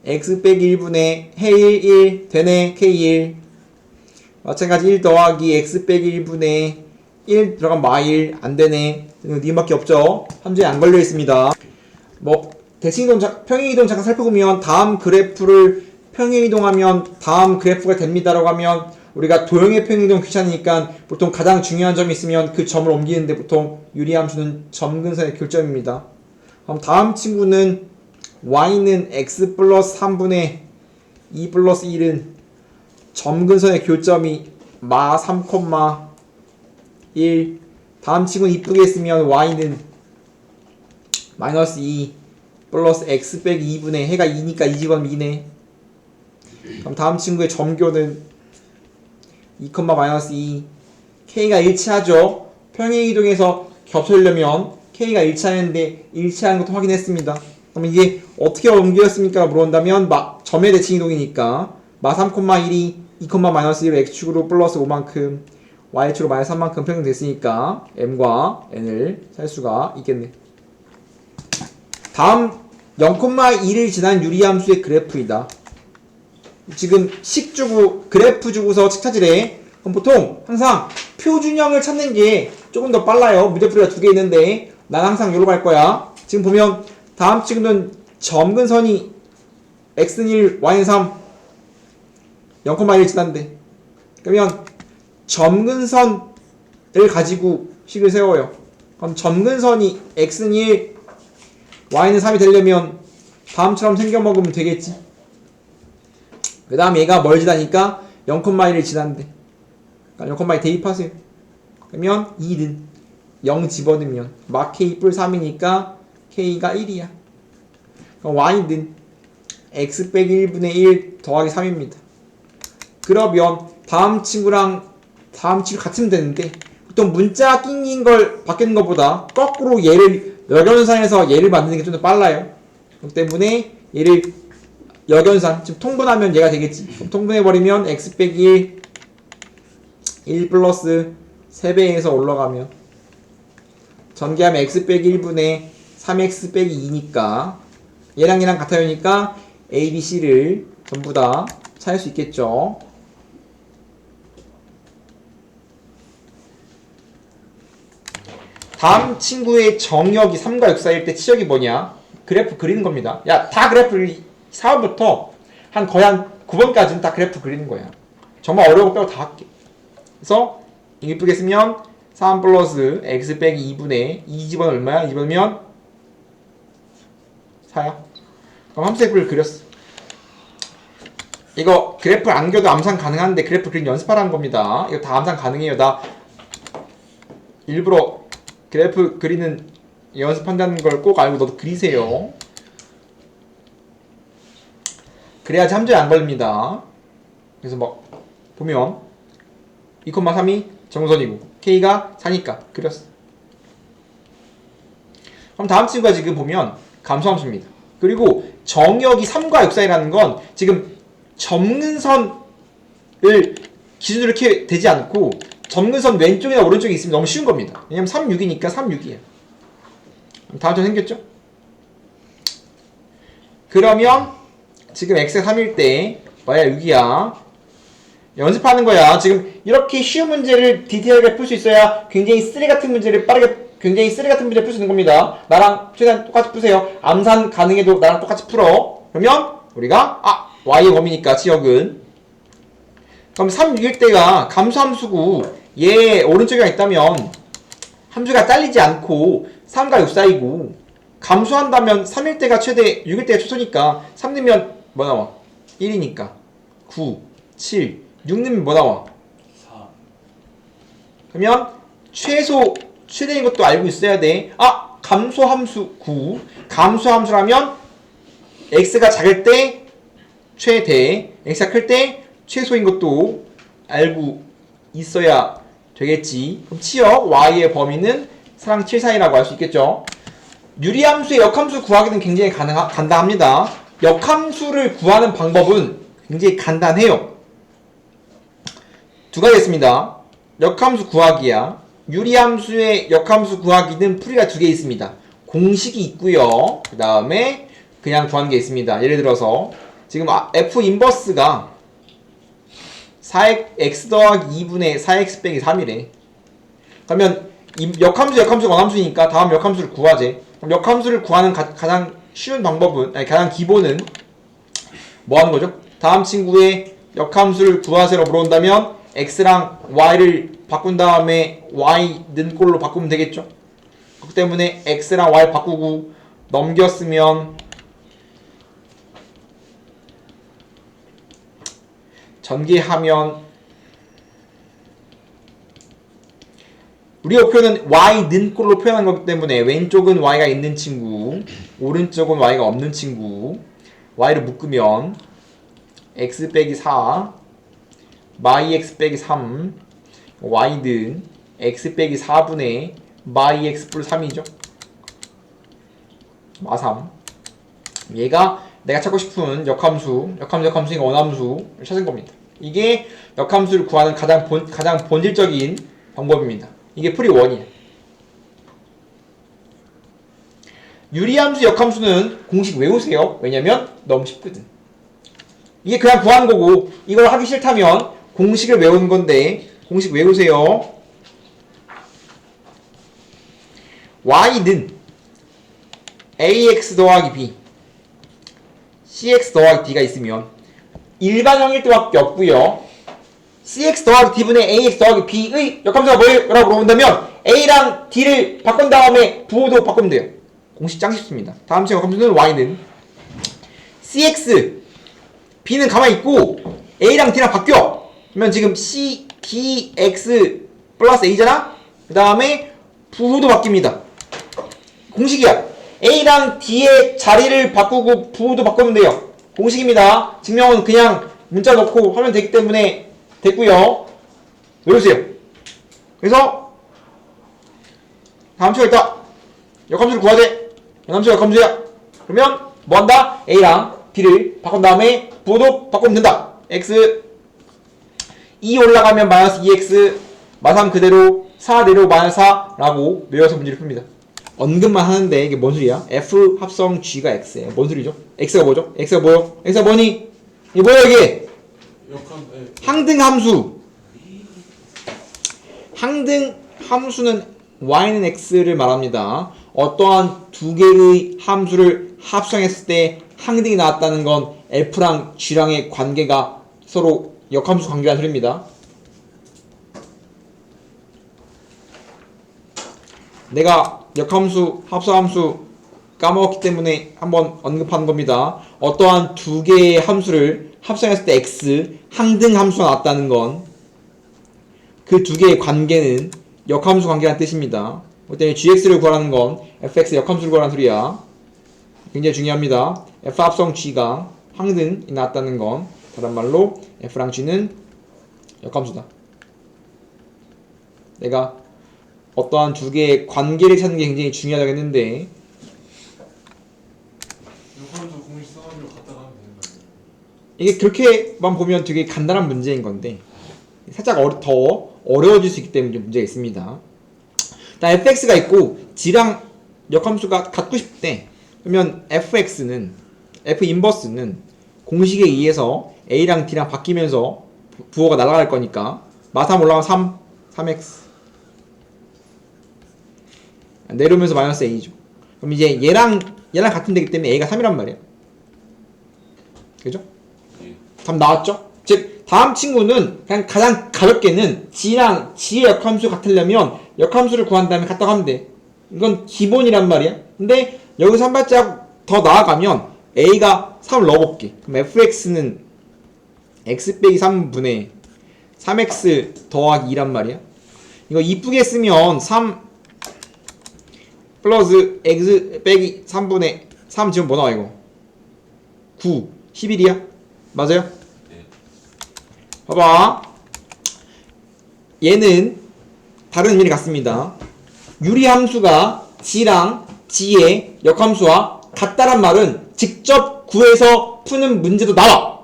x 빼기 1분의 해 1 되네. k1 마찬가지 1 더하기 x 빼기 1분의 1 들어간 마1 안되네. 니은밖에 없죠. 함정에 안 걸려있습니다. 뭐 대칭이동 평행이동 잠깐 살펴보면 다음 그래프를 평행이동하면 다음 그래프가 됩니다라고 하면 우리가 도형의 평행이동 귀찮으니까 보통 가장 중요한 점이 있으면 그 점을 옮기는데 보통 유리함수는 점근선의 교점입니다. 그럼 다음 친구는 y는 x 플러스 3분의 2 플러스 1은 점근선의 교점이 마 3,1. 다음 친구는 이쁘게 했으면 y는 마이너스 2 플러스 x 빼기 2분의 해가 2니까 이 집어넣으면 2네. 그럼 다음 친구의 점교는 2, 마이너스 2 k가 일치하죠. 평행이동에서 겹쳐지려면 k가 일치하는데 일치하는 것도 확인했습니다. 그럼 이게 어떻게 옮겼습니까? 물어본다면 점의 대칭이동이니까 마 3,1이 2, 마이너스 1을 x축으로 플러스 5만큼 y축으로 마이너스 3만큼 평행됐으니까 m과 n을 살 수가 있겠네. 다음 0,1을 지난 유리함수의 그래프이다. 지금 식 주고 그래프 주고서 식 찾으래. 그럼 보통 항상 표준형을 찾는 게 조금 더 빨라요. 문제풀이가 두 개 있는데 난 항상 요로 갈 거야. 지금 보면 다음 친구는 점근선이 x는 1, y는 3 0,1을 지난대. 그러면 점근선을 가지고 식을 세워요. 그럼 점근선이 x는 1, y는 3이 되려면 다음처럼 생겨먹으면 되겠지. 그 다음 얘가 뭘 지나니까 0,1을 지난대. 그러니까 0,1 대입하세요. 그러면 2는 0 집어넣으면 막 k 뿔 3이니까 k가 1이야. 그럼 y는 x 빼기 1분의 1 더하기 3입니다. 그러면 다음 친구랑 다음 친구 같으면 되는데 보통 문자 낑긴 걸 바뀌는 것보다 거꾸로 얘를 역연산에서 얘를 만드는 게 좀 더 빨라요. 그렇기 때문에 얘를 역연산, 지금 통분하면 얘가 되겠지. 그럼 통분해버리면 x 빼기 1 플러스 3배에서 올라가면 전개하면 x 빼기 1분의 3x 빼기 2니까 얘랑 얘랑 같아요니까 a, b, c를 전부 다 찾을 수 있겠죠. 다음 친구의 정역이 3과 6 사이일 때 치역이 뭐냐? 그래프 그리는 겁니다. 야, 다 그래프 4번부터 거의 한 9번까지는 다 그래프 그리는 거야. 정말 어려운 거 빼고 다 할게. 그래서 이쁘게 쓰면 3 플러스 x 빼기 2분의 2 집어넣으면 얼마야? 2 집어넣으면 4야. 그럼 함수 F를 그렸어. 이거 그래프 안 그려도 암산 가능한데 그래프 그림 연습하라는 겁니다. 이거 다 암산 가능해요. 나 일부러 그래프 그리는 연습한다는 걸 꼭 알고 너도 그리세요. 그래야지 함정이 안 걸립니다. 그래서 막 보면 2,3이 정선이고 K가 4니까 그렸어. 그럼 다음 친구가 지금 보면 감소함수입니다. 그리고 정역이 3과 6 사이라는 건 지금 점근선을 기준으로 이렇게 되지 않고 점근선 왼쪽이나 오른쪽에 있으면 너무 쉬운 겁니다. 왜냐면 3, 6이니까 3, 6이에요. 다음 점 생겼죠? 그러면 지금 x가 3일 때 y가 6이야. 연습하는 거야. 지금 이렇게 쉬운 문제를 디테일하게 풀 수 있어야 굉장히 쓰레 같은 문제를 굉장히 쓰레 같은 문제를 풀 수 있는 겁니다. 나랑 최대한 똑같이 푸세요. 암산 가능해도 나랑 똑같이 풀어. 그러면 우리가 y의 범위니까 지역은 그럼 3, 6일 때가 감소함수고 얘 오른쪽에 있다면 함수가 잘리지 않고 3과 6 사이고 감소한다면 3일 때가 최대 6일 때가 최소니까 3 넣으면 뭐 나와? 1이니까 9, 7, 6 넣으면 뭐 나와? 4. 그러면 최대인 것도 알고 있어야 돼. 감소함수 9. 감소함수라면 x가 작을 때 최대, x가 클 때 최소인 것도 알고 있어야 되겠지. 그럼 치역 y의 범위는 4랑 7 사이라고 할 수 있겠죠. 유리함수의 역함수 구하기는 굉장히 간단합니다. 역함수를 구하는 방법은 굉장히 간단해요. 두 가지 있습니다. 역함수 구하기야. 유리함수의 역함수 구하기는 풀이가 두 개 있습니다. 공식이 있고요. 그 다음에 그냥 구하는 게 있습니다. 예를 들어서 지금 f 인버스가 4x 더하기 2분의 4x 빼기 3이래. 그러면 역함수 원함수니까 다음 역함수를 구하재. 그럼 역함수를 구하는 가장 쉬운 방법은, 가장 기본은 뭐 하는 거죠? 다음 친구의 역함수를 구하세요 물어본다면 x랑 y를 바꾼 다음에 y 는 꼴로 바꾸면 되겠죠? 그렇기 때문에 x랑 y 바꾸고 넘겼으면 전개하면 우리 목표는 y는 꼴로 표현한 거기 때문에 왼쪽은 y가 있는 친구, 오른쪽은 y가 없는 친구, y를 묶으면 x 빼기 4, 마이x 빼기 3, y는 x 빼기 4분의 마이x 플러스 3이죠. 마3. 얘가 내가 찾고 싶은 역함수니까 원함수를 찾은 겁니다. 이게 역함수를 구하는 가장 본질적인 방법입니다. 이게 풀이 1이에요. 유리함수, 역함수는 공식 외우세요. 왜냐면 너무 쉽거든. 이게 그냥 구하는 거고 이걸 하기 싫다면 공식을 외우는 건데 공식 외우세요. y는 ax 더하기 b, cx 더하기 d가 있으면 일반형일 때밖에 없고요. cx 더하기 d분의 ax 더하기 b의 역함수가 뭐예요? 라고 물어본다면 a랑 d를 바꾼 다음에 부호도 바꾸면 돼요. 공식 짱 쉽습니다. 다음 제 역함수는 y는 cx, b는 가만히 있고 a랑 d랑 바뀌어. 그러면 지금 c, d, x 플러스 a잖아? 그 다음에 부호도 바뀝니다. 공식이야. a랑 d의 자리를 바꾸고 부호도 바꾸면 돼요. 공식입니다. 증명은 그냥 문자 넣고 하면 되기 때문에 됐고요. 외우세요. 그래서 다음 주가 있다. 역함수를 구하되 역함수 역함수야. 그러면 뭐한다? a랑 d를 바꾼 다음에 부호도 바꾸면 된다. x 2 올라가면 마이너스 2x 마3 그대로 4 내려오고 마이너스 4라고 외워서 문제를 풉니다. 언급만 하는데 이게 뭔 소리야? f 합성 g가 x예요. 뭔 소리죠? x가 뭐죠? x가 뭐요? x가 뭐니? 이게 뭐야 이게? 항등함수. 항등함수는 y는 x를 말합니다. 어떠한 두 개의 함수를 합성했을 때 항등이 나왔다는 건 f랑 g랑의 관계가 서로 역함수 관계라는 소리입니다. 내가 역함수, 합성함수 까먹었기 때문에 한번 언급하는 겁니다. 어떠한 두 개의 함수를 합성했을 때 x 항등 함수가 나왔다는 건 그 두 개의 관계는 역함수 관계라는 뜻입니다. 그렇기 때문에 gx를 구하라는 건 fx 역함수를 구하라는 소리야. 굉장히 중요합니다. f 합성 g가 항등이 나왔다는 건 다른 말로 f랑 g는 역함수다. 내가 어떠한 두 개의 관계를 찾는 게 굉장히 중요하다고 했는데 역함수 공식 써가지고 갖다 가면 되는 거예요. 이게 그렇게만 보면 되게 간단한 문제인 건데 살짝 더 어려워질 수 있기 때문에 좀 문제가 있습니다. 자, fx가 있고 g랑 역함수가 같고 싶대. 그러면 fx는 f 인버스는 공식에 의해서 a랑 d랑 바뀌면서 부호가 날아갈 거니까 마삼 올라가면 3x 내려오면서 마이너스 a죠. 그럼 이제 얘랑 같은 되기 때문에 a가 3이란 말이야. 그죠? 예. 답 나왔죠? 즉 다음 친구는 그냥 가장 가볍게는 g랑 g의 역함수 같으려면 역함수를 구한 다음에 갖다 가면 돼. 이건 기본이란 말이야. 근데 여기서 한 발짝 더 나아가면 a가 3을 넣어볼게. 그럼 fx는 x 빼기 3분의 3x 더하기 2란 말이야. 이거 이쁘게 쓰면 3 플러스 x 빼기 3분의 3 지금 뭐 나와 이거? 9, 11이야? 맞아요? 네. 봐봐. 얘는 다른 의미를 갖습니다. 유리함수가 g랑 g의 역함수와 같다란 말은 직접 구해서 푸는 문제도 나와.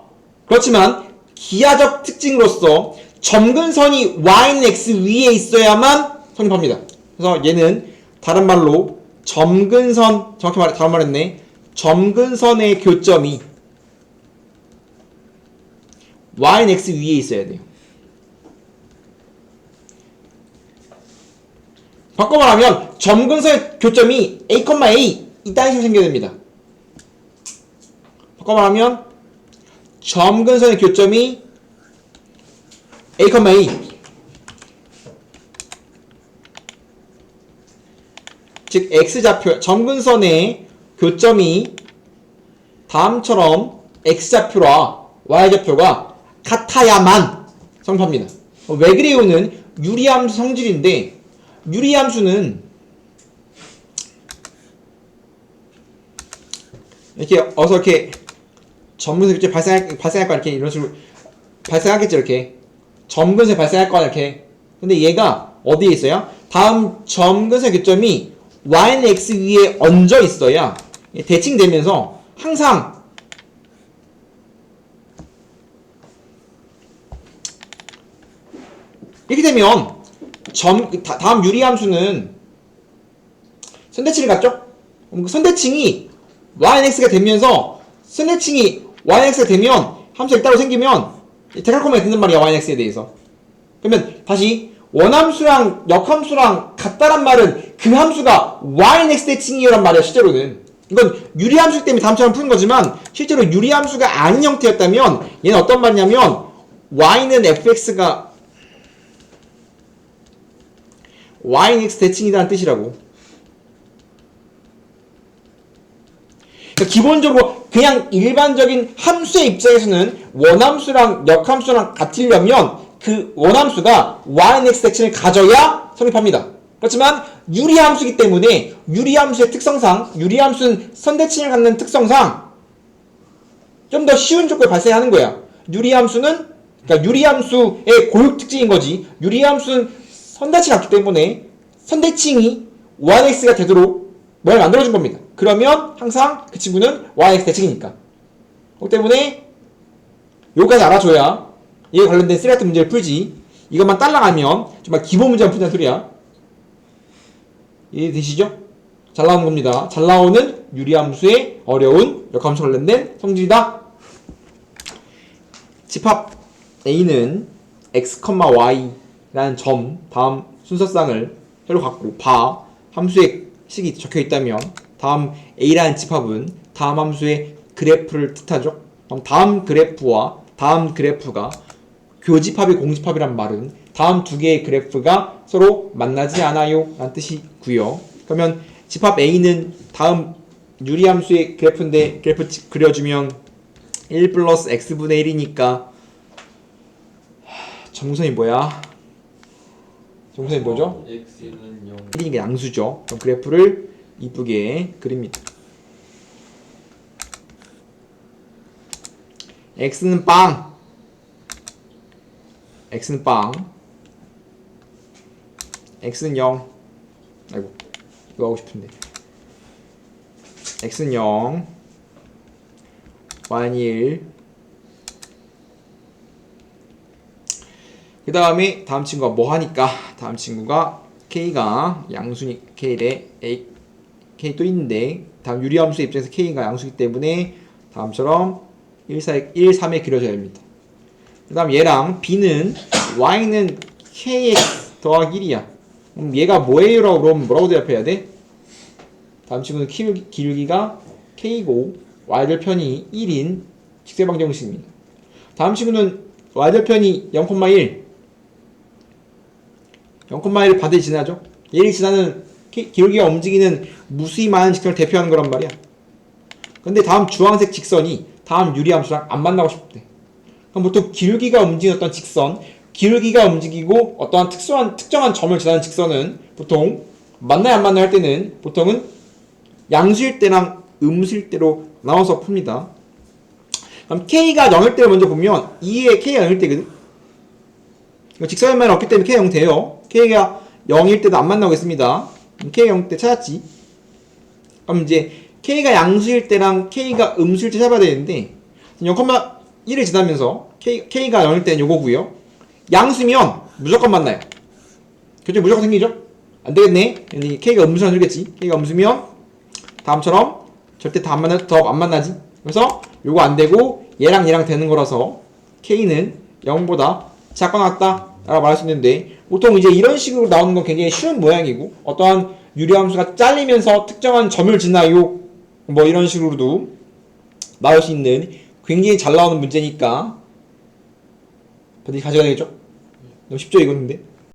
그렇지만 기하적 특징으로서 점근선이 y는 x 위에 있어야만 성립합니다. 그래서 얘는 다른 말로 점근선, 정확히 말해 다른 말했네. 점근선의 교점이 y는 x 위에 있어야 돼요. 바꿔 말하면 점근선의 교점이 a, a 이딴 식으로 생겨야 됩니다. 바꿔 말하면 점근선의 교점이 a, a 즉 x좌표 점근선의 교점이 다음처럼 x좌표와 y좌표가 같아야만 성립합니다. 왜 그래요는 유리함수 성질인데 유리함수는 이렇게 어서 이렇게 점근선 교점이 발생할 거야 이렇게 이런 식으로 발생하겠죠 이렇게 점근선이 발생할 거야 이렇게. 근데 얘가 어디에 있어요? 다음 점근선 교점이 y는 x 위에 얹어 있어야 대칭되면서 항상 이렇게 되면 다음 유리함수는 선대칭을 갖죠? 선대칭이 y는 x가 되면서 선대칭이 y는 x가 되면 함수가 따로 생기면 대각선이 된단 말이야 y는 x에 대해서. 그러면 다시 원함수랑 역함수랑 같다란 말은 그 함수가 y는 x 대칭이란 말이야 실제로는. 이건 유리함수 때문에 다음처럼 푸는 거지만 실제로 유리함수가 아닌 형태였다면 얘는 어떤 말이냐면 y는 fx가 y는 x 대칭이라는 뜻이라고. 그러니까 기본적으로 그냥 일반적인 함수의 입장에서는 원함수랑 역함수랑 같으려면 그 원함수가 y는 x 대칭을 가져야 성립합니다. 그렇지만 유리함수이기 때문에 유리함수의 특성상 유리함수는 선대칭을 갖는 특성상 좀 더 쉬운 조건이 발생하는 거야. 유리함수는 그러니까 유리함수의 고유 특징인 거지. 유리함수는 선대칭을 갖기 때문에 선대칭이 y는 x가 되도록 뭘 만들어준 겁니다. 그러면 항상 그 친구는 y는 x 대칭이니까. 그렇기 때문에 여기까지 알아줘야 이에 관련된 쓰리 같은 문제를 풀지. 이것만 딸랑하면 정말 기본 문제만 푼다는 소리야. 이해되시죠? 잘 나오는 겁니다. 잘 나오는 유리함수의 어려운 역함수 관련된 성질이다. 집합 A는 x, y라는 점 다음 순서쌍을 혈로 갖고 바 함수의 식이 적혀 있다면 다음 A라는 집합은 다음 함수의 그래프를 뜻하죠. 그럼 다음 그래프와 다음 그래프가 교집합이 공집합이란 말은 다음 두 개의 그래프가 서로 만나지 않아요 라는 뜻이고요. 그러면 집합 A는 다음 유리함수의 그래프인데 그래프 그려주면 1 플러스 x분의 1이니까 정선이 뭐야? 정선이 뭐죠? x는 0. 1이니까 양수죠. 그럼 그래프를 이쁘게 그립니다. x는 빵, x는 빵, x는 0. 아이고 이거 하고 싶은데 x는 0, y는 1. 그 다음에 다음 친구가 뭐 하니까 다음 친구가 k가 양수니 k래 a k 또 있는데 다음 유리함수 입장에서 k가 양수이기 때문에 다음처럼 1, 4, 1, 3에 그려져야 됩니다. 그 다음 얘랑 b는 y는 kx 더하기 1이야. 그럼 얘가 뭐예요? 라고 그러면 뭐라고 대답해야 돼? 다음 친구는 기울기가 k고 y절 편이 1인 직세방정식입니다. 다음 친구는 y절 편이 0,1 0,1 반드시 지나죠? 얘를 지나는 기울기가 움직이는 무수히 많은 직선을 대표하는 거란 말이야. 근데 다음 주황색 직선이 다음 유리함수랑 안 만나고 싶대. 그럼 보통 기울기가 움직이는 어떤 직선, 기울기가 움직이고 어떠한 특정한 점을 지나는 직선은 보통 만나야 안 만나야 할 때는 보통은 양수일 때랑 음수일 때로 나눠서 풉니다. 그럼 K가 0일 때를 먼저 보면 2에 K가 0일 때거든. 직선면이 없기 때문에 K가 0 돼요. K가 0일 때도 안 만나겠습니다. K가 0 때 찾았지. 그럼 이제 K가 양수일 때랑 K가 음수일 때 찾아봐야 되는데 0,1을 지나면서 K가 0일 때는 요거고요. 양수면 무조건 만나요. 교점 무조건 생기죠? 안 되겠네. K가 음수는 되겠지. K가 음수면 다음처럼 절대 더 안 만나지. 그래서 요거 안 되고 얘랑 되는 거라서 K는 0보다 작거나 같다 라고 말할 수 있는데 보통 이제 이런 식으로 나오는 건 굉장히 쉬운 모양이고 어떠한 유리함수가 잘리면서 특정한 점을 지나요 뭐 이런 식으로도 나올 수 있는 굉장히 잘 나오는 문제니까 반드시 가져가야 되겠죠? 너무 쉽죠 이거 근데?